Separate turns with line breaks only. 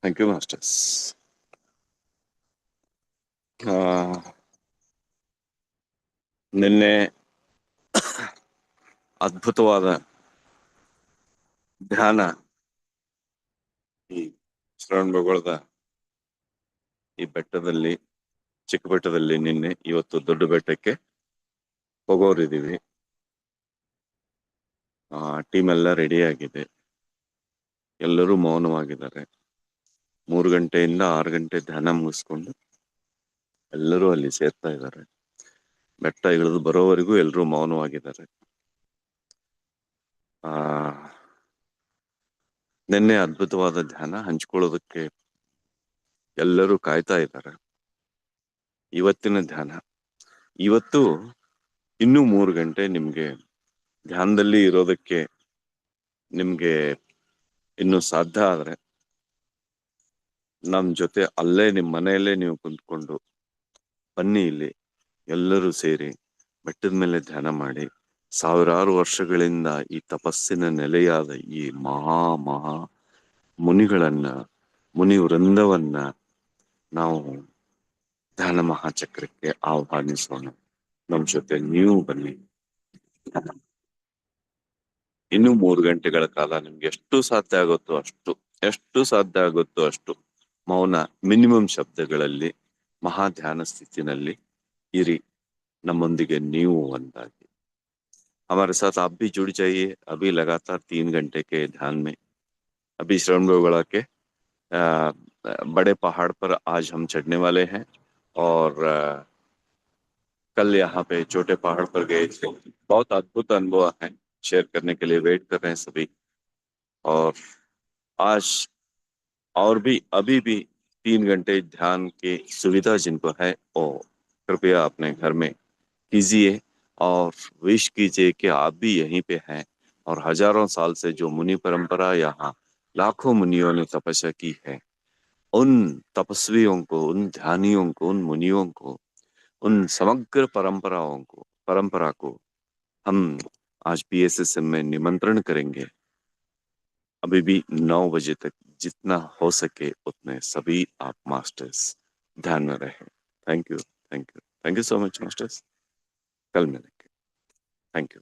Thank you masters. ನಿನ್ನೆ ಅದ್ಭುತವಾದ ಧ್ಯಾನ ಈ ಶ್ರವಣಬೆಳಗೊಳದ ಈ ಬೆಟ್ಟದಲ್ಲಿ, ಚಿಕ್ಕ ಬೆಟ್ಟದಲ್ಲಿ ನಿನ್ನೆ, ಇವತ್ತು ದೊಡ್ಡ ಬೆಟ್ಟಕ್ಕೆ ಹೋಗೋರಿದ್ದೀವಿ. ಟೀಮ್ ಎಲ್ಲ ರೆಡಿ ಆಗಿದೆ, ಎಲ್ಲರೂ ಮೌನವಾಗಿದ್ದಾರೆ. 3 ಗಂಟೆಯಿಂದ 6 ಗಂಟೆ ಧ್ಯಾನ ಮುಗಿಸ್ಕೊಂಡು ಎಲ್ಲರೂ ಅಲ್ಲಿ ಸೇರ್ತಾ ಇದ್ದಾರೆ. ಬೆಟ್ಟ ಇಳಿದು ಬರೋವರೆಗೂ ಎಲ್ಲರೂ ಮೌನವಾಗಿದ್ದಾರೆ. ನಿನ್ನೆ ಅದ್ಭುತವಾದ ಧ್ಯಾನ ಹಂಚ್ಕೊಳ್ಳೋದಕ್ಕೆ ಎಲ್ಲರೂ ಕಾಯ್ತಾ ಇದ್ದಾರೆ. ಇವತ್ತಿನ ಧ್ಯಾನ, ಇವತ್ತು ಇನ್ನೂ 3 ಗಂಟೆ ನಿಮ್ಗೆ ಧ್ಯಾನದಲ್ಲಿ ಇರೋದಕ್ಕೆ ನಿಮ್ಗೆ ಇನ್ನು ಸಾಧ್ಯ ಆದ್ರೆ ನಮ್ ಜೊತೆ ಅಲ್ಲೇ ನಿಮ್ ಮನೆಯಲ್ಲೇ ನೀವು ಕುಂತ್ಕೊಂಡು ಬನ್ನಿ, ಇಲ್ಲಿ ಎಲ್ಲರೂ ಸೇರಿ ಬೆಟ್ಟದ ಮೇಲೆ ಧ್ಯಾನ ಮಾಡಿ. ಸಾವಿರಾರು ವರ್ಷಗಳಿಂದ ಈ ತಪಸ್ಸಿನ ನೆಲೆಯಾದ ಈ ಮಹಾ ಮುನಿಗಳನ್ನ, ಮುನಿ ವೃಂದವನ್ನ ನಾವು ಧ್ಯಾನ ಮಹಾಚಕ್ರಕ್ಕೆ ಆಹ್ವಾನಿಸೋಣ. ನಮ್ ಜೊತೆ ನೀವು ಬನ್ನಿ. ಇನ್ನು 3 ಗಂಟೆಗಳ ಕಾಲ ನಿಮ್ಗೆ ಎಷ್ಟು ಸಾಧ್ಯ ಆಗುತ್ತೋ ಅಷ್ಟು ಮೌನ, ಮಿನಿಮಮ್ ಶಬ್ದಗಳಲ್ಲಿ ಮಹಾ ಧ್ಯಾನ ಸ್ಥಿತಿನಲ್ಲಿ ಇರಿ. ನಮ್ಮೊಂದಿಗೆ ನೀವು ಒಂದಾಗಿ. हमारे साथ आप भी जुड़ जाइए. अभी लगातार 3 घंटे के ध्यान में, अभी श्रवणबेळगोಳ के बड़े पहाड़ पर आज हम चढ़ने वाले हैं और कल यहाँ पे छोटे पहाड़ पर गए थे. बहुत अद्भुत अनुभव है, शेयर करने के लिए वेट कर रहे हैं सभी. और आज और भी अभी भी 3 घंटे ध्यान की सुविधा जिनको है वो कृपया अपने घर में कीजिए और विश कीजिए कि आप भी यहीं पे हैं. और हजारों साल से जो मुनि परंपरा, यहाँ लाखों मुनियों ने तपस्या की है, उन तपस्वियों को, उन ध्यानियों को, उन मुनियों को, उन समग्र परंपरा को हम आज PSSM में निमंत्रण करेंगे. अभी भी 9 बजे तक जितना हो सके उतने सभी आप मास्टर्स ध्यान में रहे. Thank you so much masters. कल मिलेंगे. Thank you.